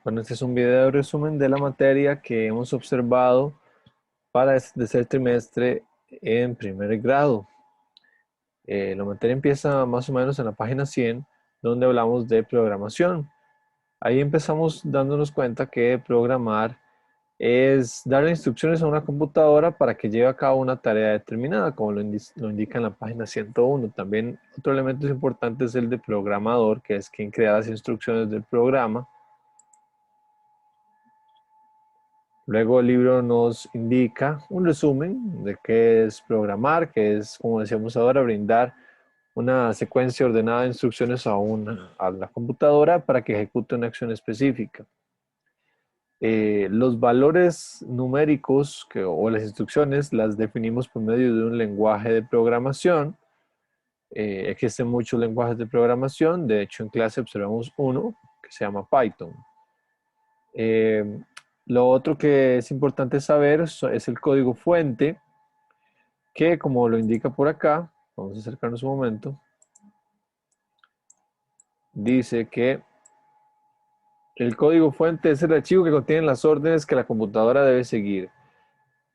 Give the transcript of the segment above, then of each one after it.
Bueno, este es un video resumen de la materia que hemos observado para este tercer trimestre en primer grado. La materia empieza más o menos en la página 100, donde hablamos de programación. Ahí empezamos dándonos cuenta que programar es darle instrucciones a una computadora para que lleve a cabo una tarea determinada, como lo indica en la página 101. También otro elemento importante es el de programador, que es quien crea las instrucciones del programa. Luego el libro nos indica un resumen de qué es programar, que es, como decíamos ahora, brindar una secuencia ordenada de instrucciones a la computadora para que ejecute una acción específica. Los valores numéricos o las instrucciones las definimos por medio de un lenguaje de programación. Existen muchos lenguajes de programación, de hecho en clase observamos uno que se llama Python. Eh, lo otro que es importante saber es el código fuente, que como lo indica por acá, vamos a acercarnos un momento, dice que el código fuente es el archivo que contiene las órdenes que la computadora debe seguir.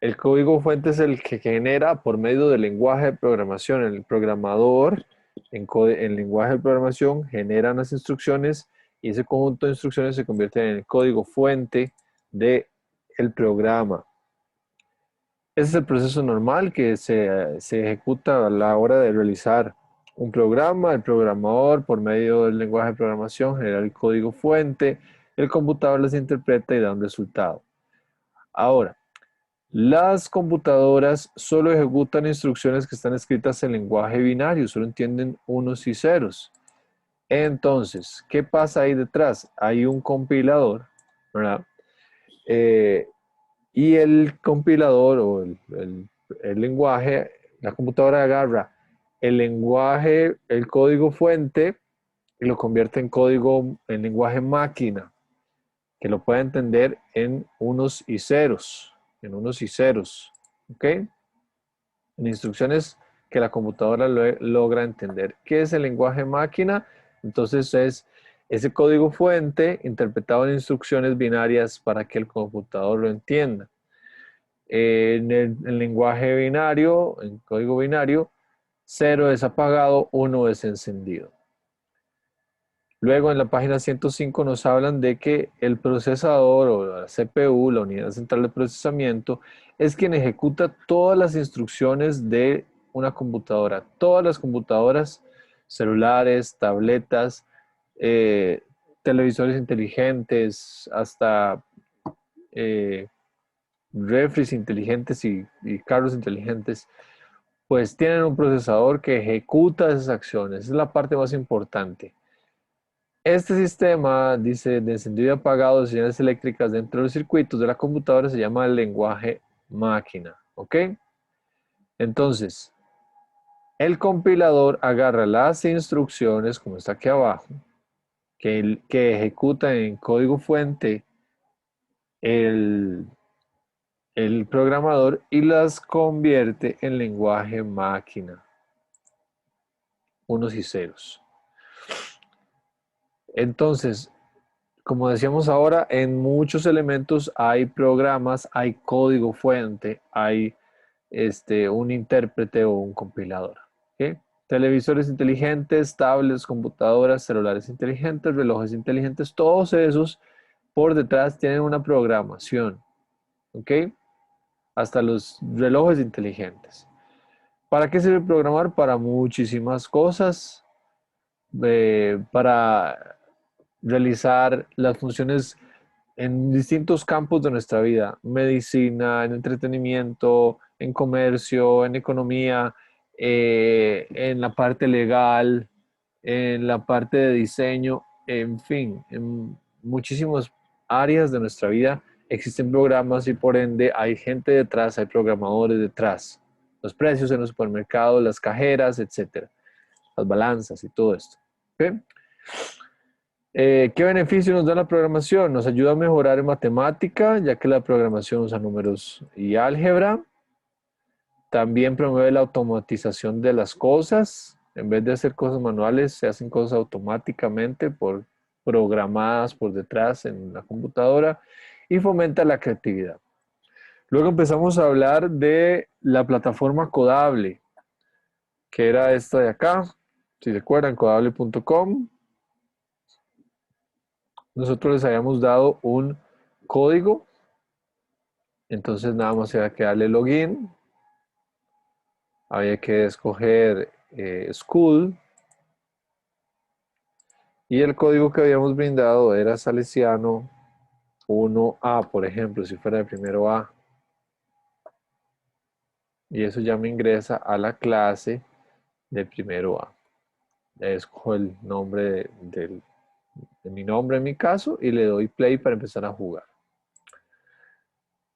El código fuente es el que genera por medio del lenguaje de programación. El programador en lenguaje de programación genera unas instrucciones y ese conjunto de instrucciones se convierte en el código fuente del programa. Ese es el proceso normal que se ejecuta a la hora de realizar un programa. El programador, por medio del lenguaje de programación, genera el código fuente, el computador las interpreta y da un resultado. Ahora, las computadoras solo ejecutan instrucciones que están escritas en lenguaje binario, solo entienden unos y ceros. Entonces, ¿qué pasa ahí detrás? Hay un compilador, ¿verdad? Eh, Y el compilador o el lenguaje, la computadora agarra el lenguaje, el código fuente y lo convierte en lenguaje máquina, que lo puede entender en unos y ceros, ¿ok? En instrucciones que la computadora logra entender. ¿Qué es el lenguaje máquina? Entonces es ese código fuente interpretado en instrucciones binarias para que el computador lo entienda. En el lenguaje binario, en código binario, 0 es apagado, 1 es encendido. Luego en la página 105 nos hablan de que el procesador o la CPU, la unidad central de procesamiento, es quien ejecuta todas las instrucciones de una computadora. Todas las computadoras, celulares, tabletas, eh, televisores inteligentes, hasta eh, refris inteligentes y carros inteligentes, pues tienen un procesador que ejecuta esas acciones. Esa es la parte más importante. Este sistema, dice, de encendido y apagado de señales eléctricas dentro de los circuitos de la computadora se llama el lenguaje máquina. ¿Ok? Entonces, el compilador agarra las instrucciones, como está aquí abajo, que ejecuta en código fuente el, el programador y las convierte en lenguaje máquina, unos y ceros. Entonces, como decíamos ahora, en muchos elementos hay programas, hay código fuente, hay un intérprete o un compilador. ¿Ok? Televisores inteligentes, tablets, computadoras, celulares inteligentes, relojes inteligentes, todos esos por detrás tienen una programación. ¿Ok? Hasta los relojes inteligentes. ¿Para qué sirve programar? Para muchísimas cosas. Para realizar las funciones en distintos campos de nuestra vida, medicina, en entretenimiento, en comercio, en economía, en la parte legal, en la parte de diseño, en fin, en muchísimas áreas de nuestra vida existen programas y por ende hay gente detrás, hay programadores detrás. Los precios en los supermercados, las cajeras, etcétera, las balanzas y todo esto. ¿Ok? ¿Qué beneficio nos da la programación? Nos ayuda a mejorar en matemática, ya que la programación usa números y álgebra. También promueve la automatización de las cosas. En vez de hacer cosas manuales, se hacen cosas automáticamente programadas por detrás en la computadora y fomenta la creatividad. Luego empezamos a hablar de la plataforma Codable, que era esta de acá, si se acuerdan, codable.com. Nosotros les habíamos dado un código, entonces nada más había que darle login, había que escoger school, y el código que habíamos brindado era Salesiano 1A, por ejemplo, si fuera el primero A. Y eso ya me ingresa a la clase del primero A. Escojo el nombre de mi nombre en mi caso y le doy play para empezar a jugar.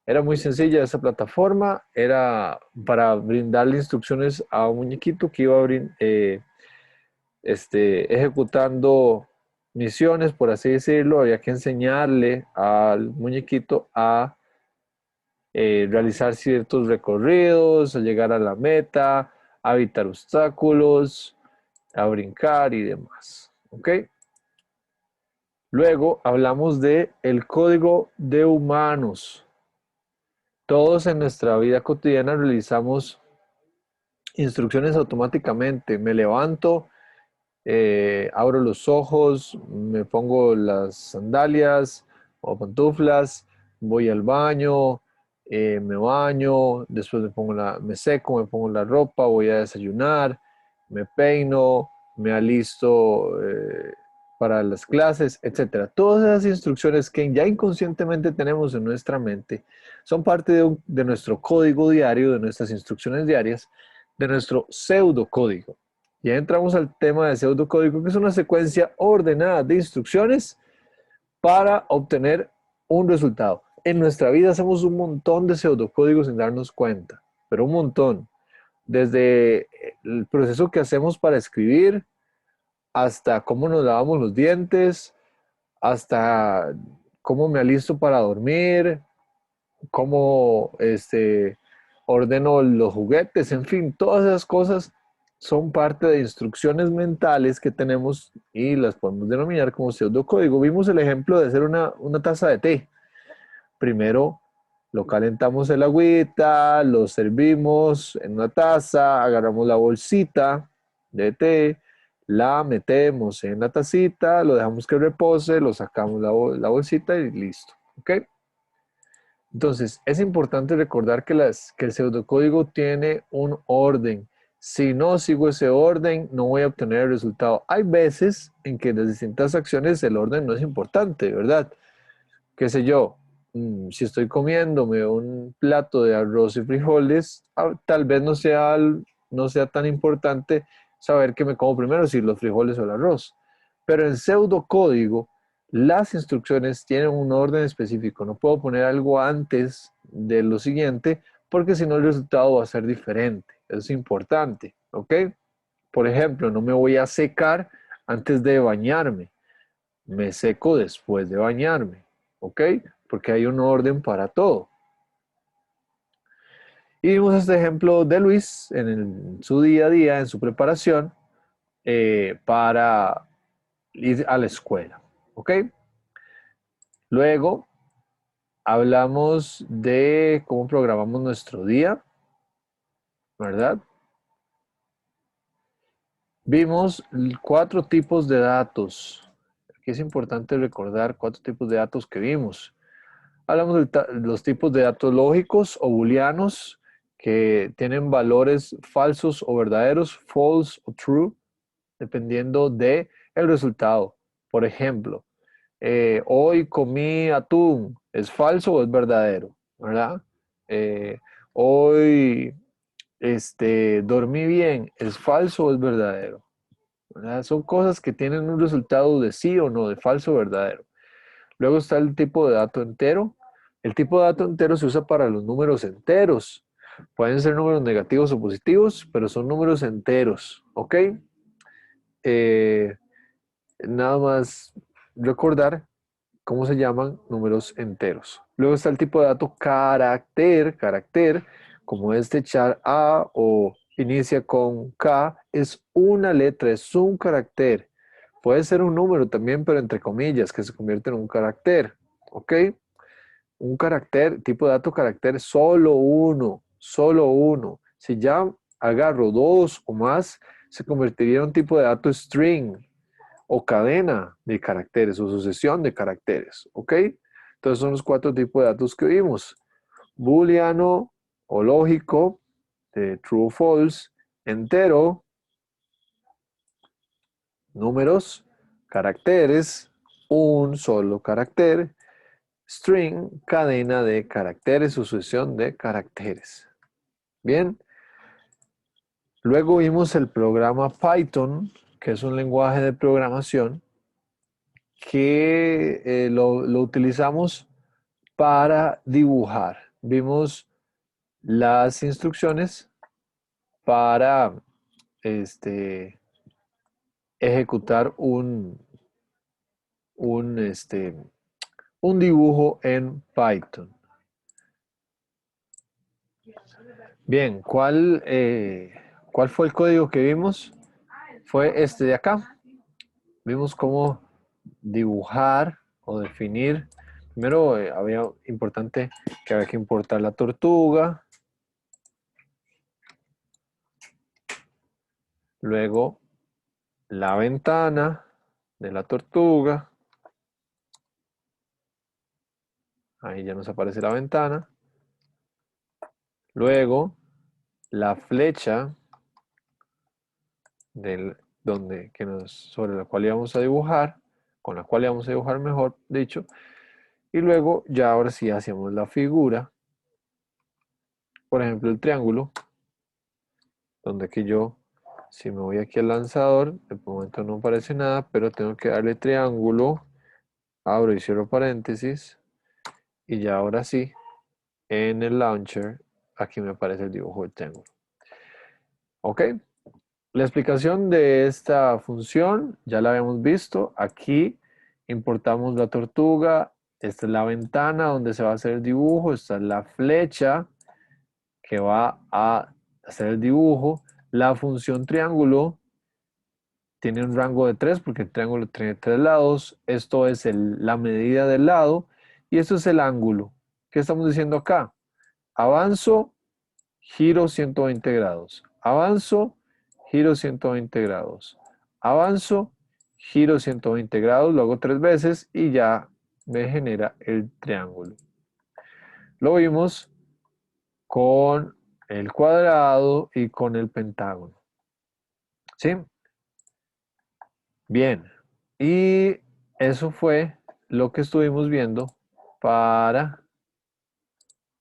Era muy sencilla esa plataforma, era para brindarle instrucciones a un muñequito que iba ejecutando misiones, por así decirlo. Había que enseñarle al muñequito a realizar ciertos recorridos, a llegar a la meta, a evitar obstáculos, a brincar y demás. ¿Ok? Luego hablamos de el código de humanos. Todos en nuestra vida cotidiana realizamos instrucciones automáticamente. Me levanto, abro los ojos, me pongo las sandalias o pantuflas, voy al baño, me baño, después me seco, me pongo la ropa, voy a desayunar, me peino, me alisto para las clases, etcétera. Todas esas instrucciones que ya inconscientemente tenemos en nuestra mente son parte de nuestro código diario, de nuestras instrucciones diarias, de nuestro pseudocódigo. Ya entramos al tema de pseudocódigo, que es una secuencia ordenada de instrucciones para obtener un resultado. En nuestra vida hacemos un montón de pseudocódigos sin darnos cuenta, pero un montón. Desde el proceso que hacemos para escribir, hasta cómo nos lavamos los dientes, hasta cómo me alisto para dormir, cómo ordeno los juguetes, en fin, todas esas cosas son parte de instrucciones mentales que tenemos y las podemos denominar como pseudocódigo. Vimos el ejemplo de hacer una taza de té. Primero lo calentamos el agüita, lo servimos en una taza, agarramos la bolsita de té, la metemos en la tacita, lo dejamos que repose, lo sacamos la bolsita y listo. ¿Ok? Entonces, es importante recordar que el pseudocódigo tiene un orden. Si no sigo ese orden, no voy a obtener el resultado. Hay veces en que en las distintas acciones el orden no es importante, ¿verdad? Qué sé yo, si estoy comiéndome un plato de arroz y frijoles, tal vez no sea tan importante saber qué me como primero, si los frijoles o el arroz. Pero en pseudocódigo, las instrucciones tienen un orden específico. No puedo poner algo antes de lo siguiente porque si no el resultado va a ser diferente. Eso es importante, ¿ok? Por ejemplo, no me voy a secar antes de bañarme. Me seco después de bañarme, ¿ok? Porque hay un orden para todo. Y vimos este ejemplo de Luis en su día a día, en su preparación para ir a la escuela, ¿ok? Luego hablamos de cómo programamos nuestro día, ¿verdad? Vimos 4 tipos de datos. Aquí es importante recordar 4 tipos de datos que vimos. Hablamos de los tipos de datos lógicos o booleanos que tienen valores falsos o verdaderos, false o true, dependiendo de el resultado. Por ejemplo, hoy comí atún, ¿es falso o es verdadero? ¿Verdad? Eh, hoy dormí bien, ¿es falso o es verdadero? ¿Verdad? Son cosas que tienen un resultado de sí o no, de falso o verdadero. Luego está el tipo de dato entero. El tipo de dato entero se usa para los números enteros. Pueden ser números negativos o positivos, pero son números enteros, ¿ok? Eh, Nada más recordar cómo se llaman números enteros. Luego está el tipo de dato carácter, como este char A o inicia con K, es una letra, es un carácter. Puede ser un número también, pero entre comillas, que se convierte en un carácter. ¿Ok? Un carácter, tipo de dato carácter, solo uno, solo uno. Si ya agarro dos o más, se convertiría en un tipo de dato string o cadena de caracteres o sucesión de caracteres. ¿Ok? Entonces son los cuatro tipos de datos que vimos. Booleano o lógico, de true o false, entero, números, caracteres, un solo carácter, string, cadena de caracteres, sucesión de caracteres. Bien, luego vimos el programa Python, que es un lenguaje de programación que lo utilizamos para dibujar. Vimos las instrucciones para ejecutar un, este, un dibujo en Python. Bien, ¿cuál fue el código que vimos? Fue este de acá. Vimos cómo dibujar o definir. Primero había importante que había que importar la tortuga. Luego la ventana de la tortuga. Ahí ya nos aparece la ventana. Luego la flecha sobre la cual íbamos a dibujar, con la cual íbamos a dibujar mejor dicho. Y luego ya ahora sí hacemos la figura. Por ejemplo, el triángulo, donde aquí yo, si me voy aquí al lanzador, de momento no aparece nada, pero tengo que darle triángulo, abro y cierro paréntesis, y ya ahora sí, en el launcher, aquí me aparece el dibujo del triángulo. ¿Ok? La explicación de esta función ya la habíamos visto. Aquí importamos la tortuga, esta es la ventana donde se va a hacer el dibujo, esta es la flecha que va a hacer el dibujo. La función triángulo tiene un rango de 3 porque el triángulo tiene 3 lados. Esto es la medida del lado y esto es el ángulo. ¿Qué estamos diciendo acá? Avanzo, giro 120 grados. Avanzo, giro 120 grados. Avanzo, giro 120 grados. Lo hago 3 veces y ya me genera el triángulo. Lo vimos con el cuadrado y con el pentágono. ¿Sí? Bien. Y eso fue lo que estuvimos viendo para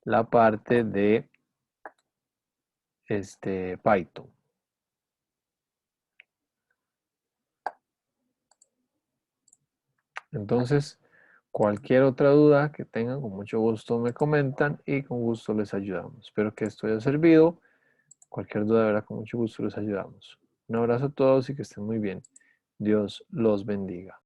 la parte de Python. Entonces, cualquier otra duda que tengan, con mucho gusto me comentan y con gusto les ayudamos. Espero que esto haya servido. Cualquier duda, verá, con mucho gusto les ayudamos. Un abrazo a todos y que estén muy bien. Dios los bendiga.